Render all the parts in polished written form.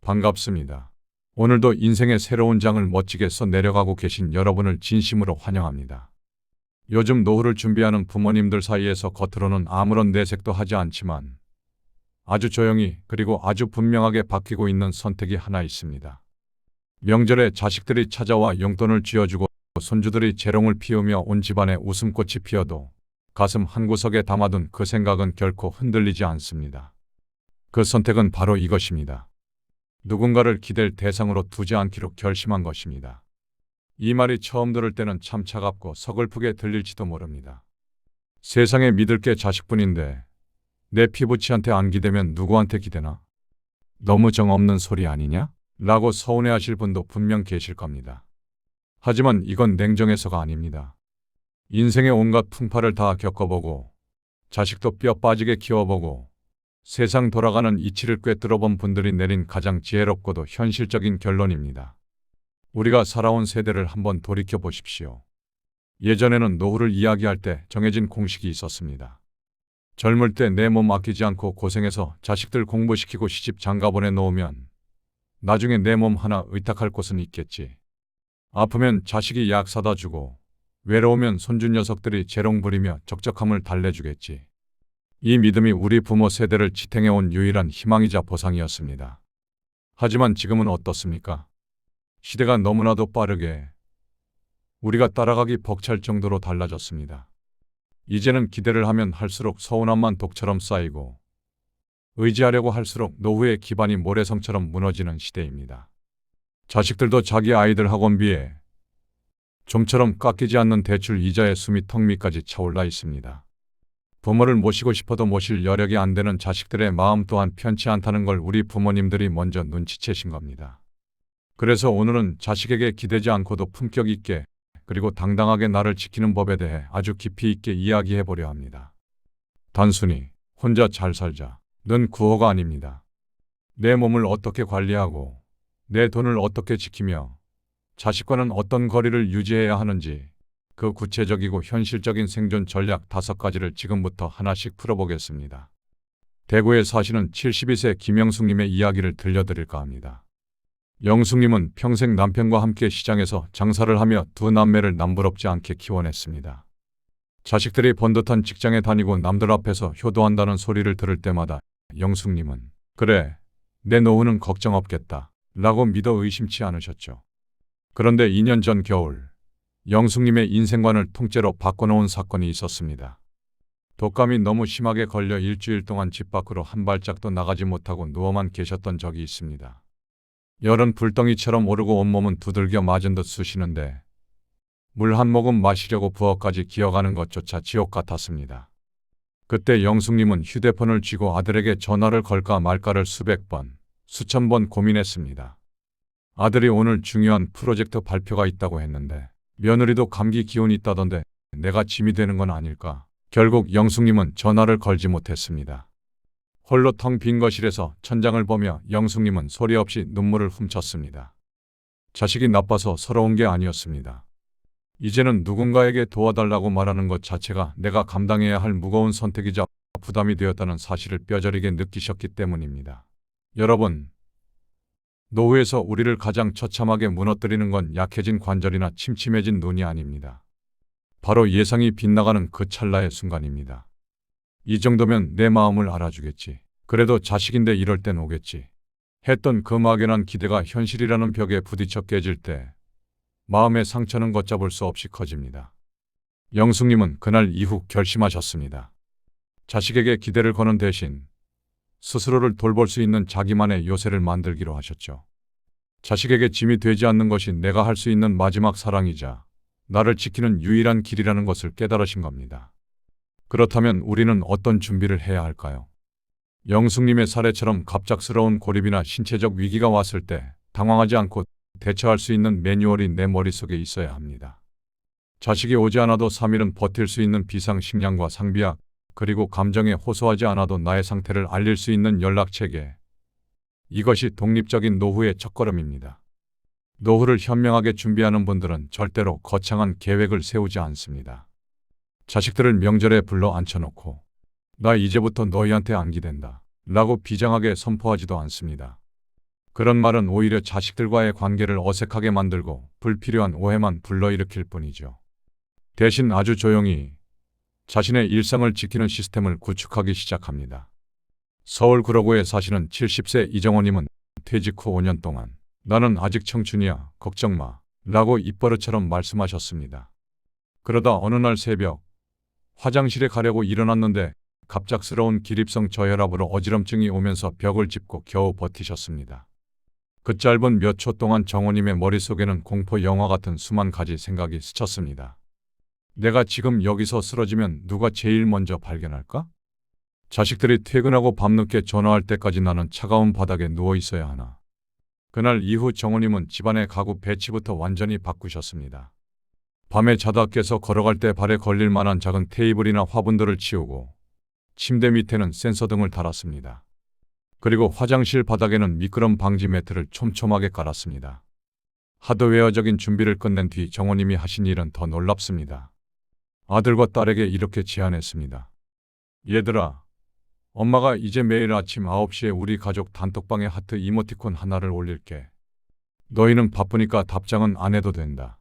반갑습니다. 오늘도 인생의 새로운 장을 멋지게 써 내려가고 계신 여러분을 진심으로 환영합니다. 요즘 노후를 준비하는 부모님들 사이에서 겉으로는 아무런 내색도 하지 않지만 아주 조용히 그리고 아주 분명하게 바뀌고 있는 선택이 하나 있습니다. 명절에 자식들이 찾아와 용돈을 쥐어주고 손주들이 재롱을 피우며 온 집안에 웃음꽃이 피어도 가슴 한구석에 담아둔 그 생각은 결코 흔들리지 않습니다. 그 선택은 바로 이것입니다. 누군가를 기댈 대상으로 두지 않기로 결심한 것입니다. 이 말이 처음 들을 때는 참 차갑고 서글프게 들릴지도 모릅니다. 세상에 믿을 게 자식뿐인데 내 피부치한테 안 기대면 누구한테 기대나? 너무 정없는 소리 아니냐? 라고 서운해하실 분도 분명 계실 겁니다. 하지만 이건 냉정해서가 아닙니다. 인생의 온갖 풍파를 다 겪어보고 자식도 뼈 빠지게 키워보고 세상 돌아가는 이치를 꿰뚫어본 분들이 내린 가장 지혜롭고도 현실적인 결론입니다. 우리가 살아온 세대를 한번 돌이켜 보십시오. 예전에는 노후를 이야기할 때 정해진 공식이 있었습니다. 젊을 때 내 몸 아끼지 않고 고생해서 자식들 공부시키고 시집 장가 보내놓으면 나중에 내 몸 하나 의탁할 곳은 있겠지. 아프면 자식이 약 사다 주고 외로우면 손주 녀석들이 재롱 부리며 적적함을 달래주겠지. 이 믿음이 우리 부모 세대를 지탱해온 유일한 희망이자 보상이었습니다. 하지만 지금은 어떻습니까? 시대가 너무나도 빠르게 우리가 따라가기 벅찰 정도로 달라졌습니다. 이제는 기대를 하면 할수록 서운함만 독처럼 쌓이고 의지하려고 할수록 노후의 기반이 모래성처럼 무너지는 시대입니다. 자식들도 자기 아이들 학원비에 좀처럼 깎이지 않는 대출 이자의 숨이 턱 밑까지 차올라 있습니다. 부모를 모시고 싶어도 모실 여력이 안 되는 자식들의 마음 또한 편치 않다는 걸 우리 부모님들이 먼저 눈치채신 겁니다. 그래서 오늘은 자식에게 기대지 않고도 품격 있게 그리고 당당하게 나를 지키는 법에 대해 아주 깊이 있게 이야기해 보려 합니다. 단순히 혼자 잘 살자는 구호가 아닙니다. 내 몸을 어떻게 관리하고 내 돈을 어떻게 지키며 자식과는 어떤 거리를 유지해야 하는지 그 구체적이고 현실적인 생존 전략 5가지를 지금부터 하나씩 풀어보겠습니다. 대구에 사시는 72세 김영숙님의 이야기를 들려드릴까 합니다. 영숙님은 평생 남편과 함께 시장에서 장사를 하며 두 남매를 남부럽지 않게 키워냈습니다. 자식들이 번듯한 직장에 다니고 남들 앞에서 효도한다는 소리를 들을 때마다 영숙님은 그래, 내 노후는 걱정 없겠다 라고 믿어 의심치 않으셨죠. 그런데 2년 전 겨울 영숙님의 인생관을 통째로 바꿔놓은 사건이 있었습니다. 독감이 너무 심하게 걸려 일주일 동안 집 밖으로 한 발짝도 나가지 못하고 누워만 계셨던 적이 있습니다. 열은 불덩이처럼 오르고 온몸은 두들겨 맞은 듯 쑤시는데 물 한 모금 마시려고 부엌까지 기어가는 것조차 지옥 같았습니다. 그때 영숙님은 휴대폰을 쥐고 아들에게 전화를 걸까 말까를 수백 번, 수천 번 고민했습니다. 아들이 오늘 중요한 프로젝트 발표가 있다고 했는데 며느리도 감기 기운이 있다던데 내가 짐이 되는 건 아닐까. 결국 영숙님은 전화를 걸지 못했습니다. 홀로 텅 빈 거실에서 천장을 보며 영숙님은 소리 없이 눈물을 훔쳤습니다. 자식이 나빠서 서러운 게 아니었습니다. 이제는 누군가에게 도와달라고 말하는 것 자체가 내가 감당해야 할 무거운 선택이자 부담이 되었다는 사실을 뼈저리게 느끼셨기 때문입니다. 여러분, 노후에서 우리를 가장 처참하게 무너뜨리는 건 약해진 관절이나 침침해진 눈이 아닙니다. 바로 예상이 빗나가는 그 찰나의 순간입니다. 이 정도면 내 마음을 알아주겠지. 그래도 자식인데 이럴 땐 오겠지. 했던 그 막연한 기대가 현실이라는 벽에 부딪혀 깨질 때 마음의 상처는 걷잡을 수 없이 커집니다. 영숙님은 그날 이후 결심하셨습니다. 자식에게 기대를 거는 대신 스스로를 돌볼 수 있는 자기만의 요새를 만들기로 하셨죠. 자식에게 짐이 되지 않는 것이 내가 할 수 있는 마지막 사랑이자 나를 지키는 유일한 길이라는 것을 깨달으신 겁니다. 그렇다면 우리는 어떤 준비를 해야 할까요? 영숙님의 사례처럼 갑작스러운 고립이나 신체적 위기가 왔을 때 당황하지 않고 대처할 수 있는 매뉴얼이 내 머릿속에 있어야 합니다. 자식이 오지 않아도 3일은 버틸 수 있는 비상식량과 상비약, 그리고 감정에 호소하지 않아도 나의 상태를 알릴 수 있는 연락체계. 이것이 독립적인 노후의 첫걸음입니다. 노후를 현명하게 준비하는 분들은 절대로 거창한 계획을 세우지 않습니다. 자식들을 명절에 불러 앉혀놓고 나 이제부터 너희한테 안 기댄다 라고 비장하게 선포하지도 않습니다. 그런 말은 오히려 자식들과의 관계를 어색하게 만들고 불필요한 오해만 불러일으킬 뿐이죠. 대신 아주 조용히 자신의 일상을 지키는 시스템을 구축하기 시작합니다. 서울 구로구에 사시는 70세 이정호님은 퇴직 후 5년 동안 나는 아직 청춘이야, 걱정 마 라고 입버릇처럼 말씀하셨습니다. 그러다 어느 날 새벽 화장실에 가려고 일어났는데 갑작스러운 기립성 저혈압으로 어지럼증이 오면서 벽을 짚고 겨우 버티셨습니다. 그 짧은 몇 초 동안 정호님의 머릿속에는 공포 영화 같은 수만 가지 생각이 스쳤습니다. 내가 지금 여기서 쓰러지면 누가 제일 먼저 발견할까? 자식들이 퇴근하고 밤늦게 전화할 때까지 나는 차가운 바닥에 누워 있어야 하나? 그날 이후 정호님은 집안의 가구 배치부터 완전히 바꾸셨습니다. 밤에 자다 깨서 걸어갈 때 발에 걸릴 만한 작은 테이블이나 화분들을 치우고 침대 밑에는 센서 등을 달았습니다. 그리고 화장실 바닥에는 미끄럼 방지 매트를 촘촘하게 깔았습니다. 하드웨어적인 준비를 끝낸 뒤 정호님이 하신 일은 더 놀랍습니다. 아들과 딸에게 이렇게 제안했습니다. 얘들아, 엄마가 이제 매일 아침 9시에 우리 가족 단톡방에 하트 이모티콘 하나를 올릴게. 너희는 바쁘니까 답장은 안 해도 된다.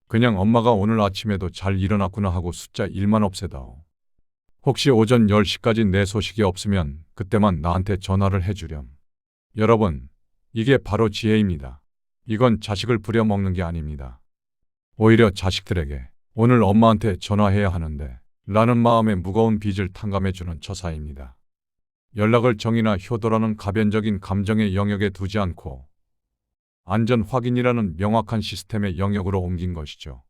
그냥 엄마가 오늘 아침에도 잘 일어났구나 하고 숫자 1만 없애다오. 혹시 오전 10시까지 내 소식이 없으면 그때만 나한테 전화를 해주렴. 여러분, 이게 바로 지혜입니다. 이건 자식을 부려먹는 게 아닙니다. 오히려 자식들에게 오늘 엄마한테 전화해야 하는데 라는 마음의 무거운 빚을 탕감해주는 처사입니다. 연락을 정의나 효도라는 가변적인 감정의 영역에 두지 않고 안전 확인이라는 명확한 시스템의 영역으로 옮긴 것이죠.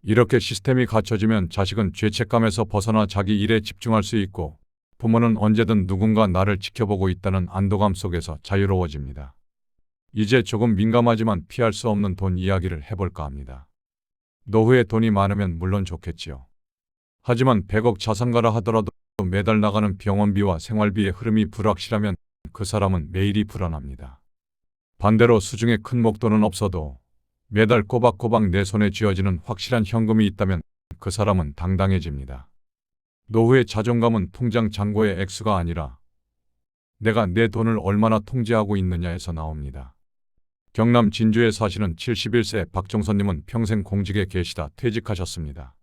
이렇게 시스템이 갖춰지면 자식은 죄책감에서 벗어나 자기 일에 집중할 수 있고 부모는 언제든 누군가 나를 지켜보고 있다는 안도감 속에서 자유로워집니다. 이제 조금 민감하지만 피할 수 없는 돈 이야기를 해볼까 합니다. 노후에 돈이 많으면 물론 좋겠지요. 하지만 100억 자산가라 하더라도 매달 나가는 병원비와 생활비의 흐름이 불확실하면 그 사람은 매일이 불안합니다. 반대로 수중에 큰 목돈은 없어도 매달 꼬박꼬박 내 손에 쥐어지는 확실한 현금이 있다면 그 사람은 당당해집니다. 노후의 자존감은 통장 잔고의 액수가 아니라 내가 내 돈을 얼마나 통제하고 있느냐에서 나옵니다. 경남 진주에 사시는 71세 박종선님은 평생 공직에 계시다 퇴직하셨습니다.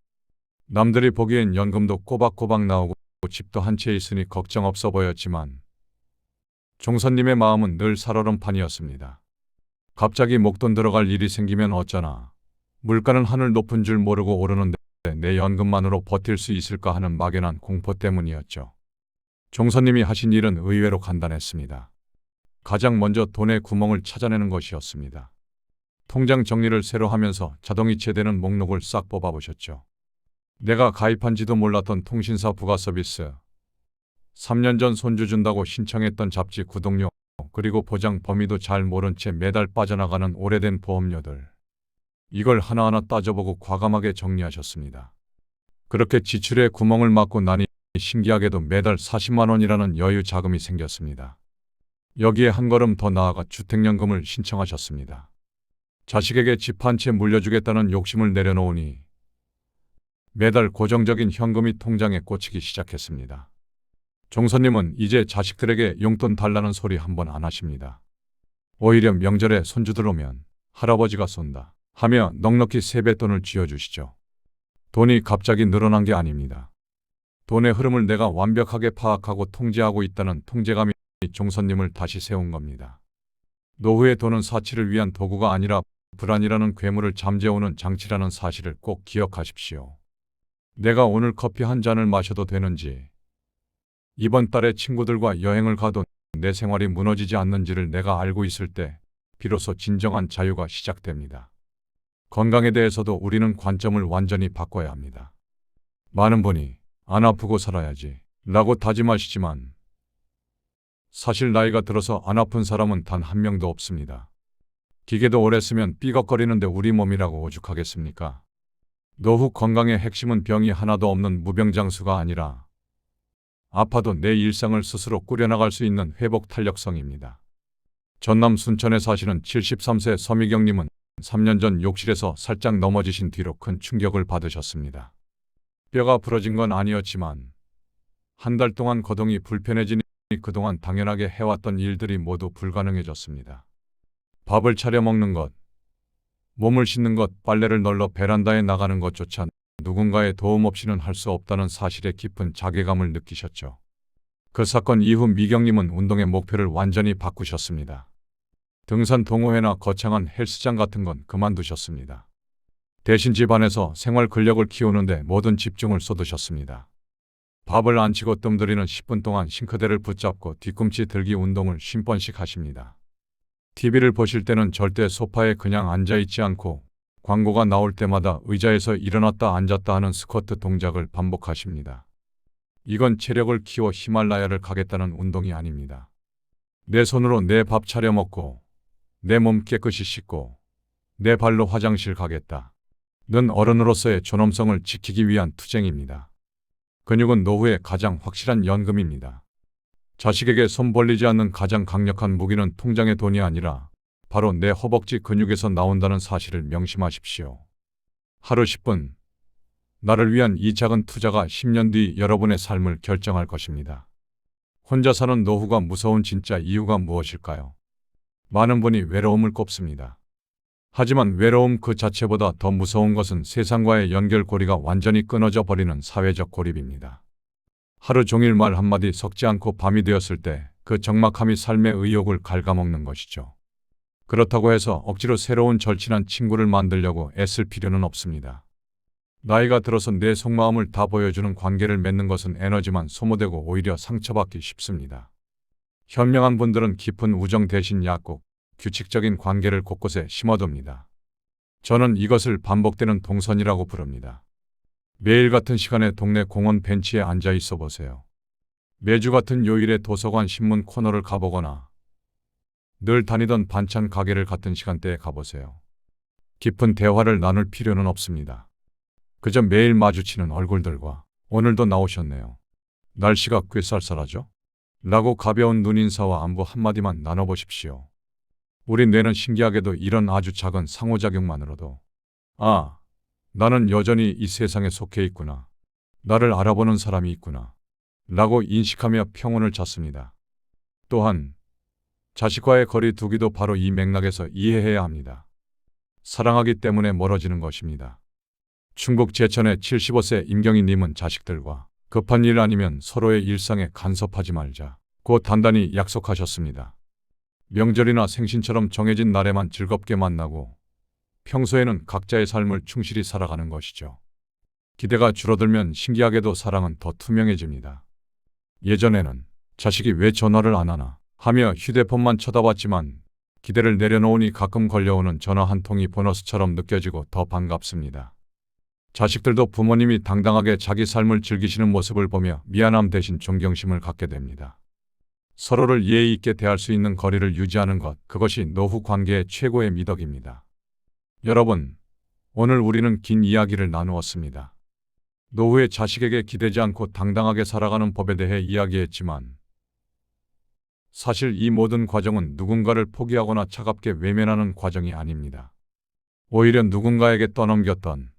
남들이 보기엔 연금도 꼬박꼬박 나오고 집도 한 채 있으니 걱정 없어 보였지만 종선님의 마음은 늘 살얼음판이었습니다. 갑자기 목돈 들어갈 일이 생기면 어쩌나. 물가는 하늘 높은 줄 모르고 오르는데 내 연금만으로 버틸 수 있을까 하는 막연한 공포 때문이었죠. 종선님이 하신 일은 의외로 간단했습니다. 가장 먼저 돈의 구멍을 찾아내는 것이었습니다. 통장 정리를 새로 하면서 자동이체되는 목록을 싹 뽑아보셨죠. 내가 가입한지도 몰랐던 통신사 부가 서비스, 3년 전 손주 준다고 신청했던 잡지 구독료, 그리고 보장 범위도 잘 모른 채 매달 빠져나가는 오래된 보험료들. 이걸 하나하나 따져보고 과감하게 정리하셨습니다. 그렇게 지출의 구멍을 막고 나니 신기하게도 매달 40만 원이라는 여유 자금이 생겼습니다. 여기에 한 걸음 더 나아가 주택연금을 신청하셨습니다. 자식에게 집 한 채 물려주겠다는 욕심을 내려놓으니 매달 고정적인 현금이 통장에 꽂히기 시작했습니다. 종선님은 이제 자식들에게 용돈 달라는 소리 한 번 안 하십니다. 오히려 명절에 손주들 오면 할아버지가 쏜다 하며 넉넉히 세뱃돈을 쥐어주시죠. 돈이 갑자기 늘어난 게 아닙니다. 돈의 흐름을 내가 완벽하게 파악하고 통제하고 있다는 통제감이 종선님을 다시 세운 겁니다. 노후의 돈은 사치를 위한 도구가 아니라 불안이라는 괴물을 잠재우는 장치라는 사실을 꼭 기억하십시오. 내가 오늘 커피 한 잔을 마셔도 되는지, 이번 달에 친구들과 여행을 가도 내 생활이 무너지지 않는지를 내가 알고 있을 때 비로소 진정한 자유가 시작됩니다. 건강에 대해서도 우리는 관점을 완전히 바꿔야 합니다. 많은 분이 안 아프고 살아야지 라고 다짐하시지만 사실 나이가 들어서 안 아픈 사람은 단 한 명도 없습니다. 기계도 오래 쓰면 삐걱거리는데 우리 몸이라고 오죽하겠습니까? 노후 건강의 핵심은 병이 하나도 없는 무병장수가 아니라 아파도 내 일상을 스스로 꾸려나갈 수 있는 회복 탄력성입니다. 전남 순천에 사시는 73세 서미경님은 3년 전 욕실에서 살짝 넘어지신 뒤로 큰 충격을 받으셨습니다. 뼈가 부러진 건 아니었지만 한 달 동안 거동이 불편해지니 그동안 당연하게 해왔던 일들이 모두 불가능해졌습니다. 밥을 차려 먹는 것, 몸을 씻는 것, 빨래를 널러 베란다에 나가는 것조차 누군가의 도움 없이는 할 수 없다는 사실에 깊은 자괴감을 느끼셨죠. 그 사건 이후 미경님은 운동의 목표를 완전히 바꾸셨습니다. 등산 동호회나 거창한 헬스장 같은 건 그만두셨습니다. 대신 집안에서 생활 근력을 키우는데 모든 집중을 쏟으셨습니다. 밥을 안 치고 뜸들이는 10분 동안 싱크대를 붙잡고 뒤꿈치 들기 운동을 50번씩 하십니다. TV를 보실 때는 절대 소파에 그냥 앉아있지 않고 광고가 나올 때마다 의자에서 일어났다 앉았다 하는 스쿼트 동작을 반복하십니다. 이건 체력을 키워 히말라야를 가겠다는 운동이 아닙니다. 내 손으로 내 밥 차려 먹고 내 몸 깨끗이 씻고 내 발로 화장실 가겠다. 는 어른으로서의 존엄성을 지키기 위한 투쟁입니다. 근육은 노후의 가장 확실한 연금입니다. 자식에게 손 벌리지 않는 가장 강력한 무기는 통장의 돈이 아니라 바로 내 허벅지 근육에서 나온다는 사실을 명심하십시오. 하루 10분. 나를 위한 이 작은 투자가 10년 뒤 여러분의 삶을 결정할 것입니다. 혼자 사는 노후가 무서운 진짜 이유가 무엇일까요? 많은 분이 외로움을 꼽습니다. 하지만 외로움 그 자체보다 더 무서운 것은 세상과의 연결고리가 완전히 끊어져 버리는 사회적 고립입니다. 하루 종일 말 한마디 섞지 않고 밤이 되었을 때 그 적막함이 삶의 의욕을 갉아먹는 것이죠. 그렇다고 해서 억지로 새로운 절친한 친구를 만들려고 애쓸 필요는 없습니다. 나이가 들어서 내 속마음을 다 보여주는 관계를 맺는 것은 에너지만 소모되고 오히려 상처받기 쉽습니다. 현명한 분들은 깊은 우정 대신 약국, 규칙적인 관계를 곳곳에 심어둡니다. 저는 이것을 반복되는 동선이라고 부릅니다. 매일 같은 시간에 동네 공원 벤치에 앉아 있어 보세요. 매주 같은 요일에 도서관 신문 코너를 가보거나 늘 다니던 반찬 가게를 같은 시간대에 가보세요. 깊은 대화를 나눌 필요는 없습니다. 그저 매일 마주치는 얼굴들과 오늘도 나오셨네요. 날씨가 꽤 쌀쌀하죠? 라고 가벼운 눈인사와 안부 한마디만 나눠보십시오. 우리 뇌는 신기하게도 이런 아주 작은 상호작용만으로도 아, 나는 여전히 이 세상에 속해 있구나. 나를 알아보는 사람이 있구나. 라고 인식하며 평온을 찾습니다. 또한 자식과의 거리 두기도 바로 이 맥락에서 이해해야 합니다. 사랑하기 때문에 멀어지는 것입니다. 충북 제천의 75세 임경희님은 자식들과 급한 일 아니면 서로의 일상에 간섭하지 말자 고 단단히 약속하셨습니다. 명절이나 생신처럼 정해진 날에만 즐겁게 만나고 평소에는 각자의 삶을 충실히 살아가는 것이죠. 기대가 줄어들면 신기하게도 사랑은 더 투명해집니다. 예전에는 자식이 왜 전화를 안 하나 하며 휴대폰만 쳐다봤지만 기대를 내려놓으니 가끔 걸려오는 전화 한 통이 보너스처럼 느껴지고 더 반갑습니다. 자식들도 부모님이 당당하게 자기 삶을 즐기시는 모습을 보며 미안함 대신 존경심을 갖게 됩니다. 서로를 예의 있게 대할 수 있는 거리를 유지하는 것, 그것이 노후 관계의 최고의 미덕입니다. 여러분, 오늘 우리는 긴 이야기를 나누었습니다. 노후에 자식에게 기대지 않고 당당하게 살아가는 법에 대해 이야기했지만 사실 이 모든 과정은 누군가를 포기하거나 차갑게 외면하는 과정이 아닙니다. 오히려 누군가에게 떠넘겼던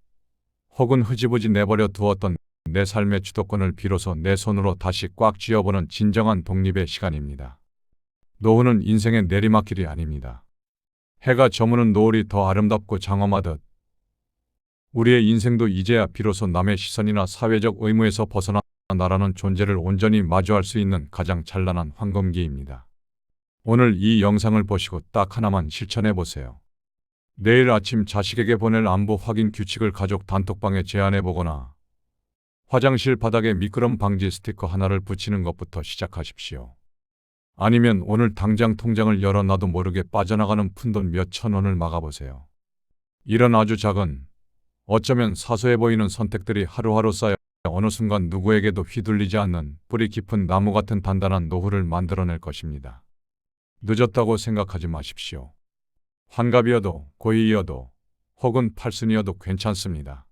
혹은 흐지부지 내버려 두었던 내 삶의 주도권을 비로소 내 손으로 다시 꽉 쥐어보는 진정한 독립의 시간입니다. 노후는 인생의 내리막길이 아닙니다. 해가 저무는 노을이 더 아름답고 장엄하듯 우리의 인생도 이제야 비로소 남의 시선이나 사회적 의무에서 벗어나 나라는 존재를 온전히 마주할 수 있는 가장 찬란한 황금기입니다. 오늘 이 영상을 보시고 딱 하나만 실천해 보세요. 내일 아침 자식에게 보낼 안부 확인 규칙을 가족 단톡방에 제안해 보거나 화장실 바닥에 미끄럼 방지 스티커 하나를 붙이는 것부터 시작하십시오. 아니면 오늘 당장 통장을 열어 나도 모르게 빠져나가는 푼돈 몇천 원을 막아보세요. 이런 아주 작은, 어쩌면 사소해 보이는 선택들이 하루하루 쌓여 어느 순간 누구에게도 휘둘리지 않는 뿌리 깊은 나무 같은 단단한 노후를 만들어낼 것입니다. 늦었다고 생각하지 마십시오. 환갑이어도 고이여도 혹은 팔순이어도 괜찮습니다.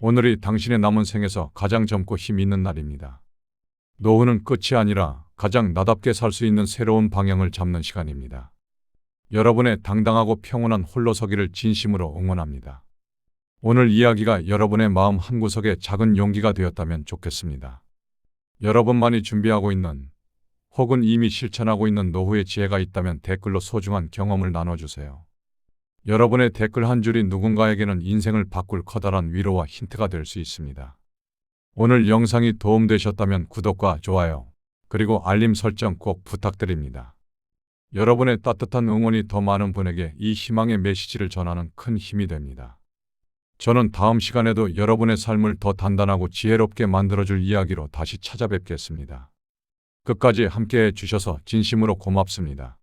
오늘이 당신의 남은 생에서 가장 젊고 힘 있는 날입니다. 노후는 끝이 아니라 가장 나답게 살 수 있는 새로운 방향을 잡는 시간입니다. 여러분의 당당하고 평온한 홀로서기를 진심으로 응원합니다. 오늘 이야기가 여러분의 마음 한구석에 작은 용기가 되었다면 좋겠습니다. 여러분만이 준비하고 있는 혹은 이미 실천하고 있는 노후의 지혜가 있다면 댓글로 소중한 경험을 나눠주세요. 여러분의 댓글 한 줄이 누군가에게는 인생을 바꿀 커다란 위로와 힌트가 될 수 있습니다. 오늘 영상이 도움되셨다면 구독과 좋아요, 그리고 알림 설정 꼭 부탁드립니다. 여러분의 따뜻한 응원이 더 많은 분에게 이 희망의 메시지를 전하는 큰 힘이 됩니다. 저는 다음 시간에도 여러분의 삶을 더 단단하고 지혜롭게 만들어줄 이야기로 다시 찾아뵙겠습니다. 끝까지 함께해 주셔서 진심으로 고맙습니다.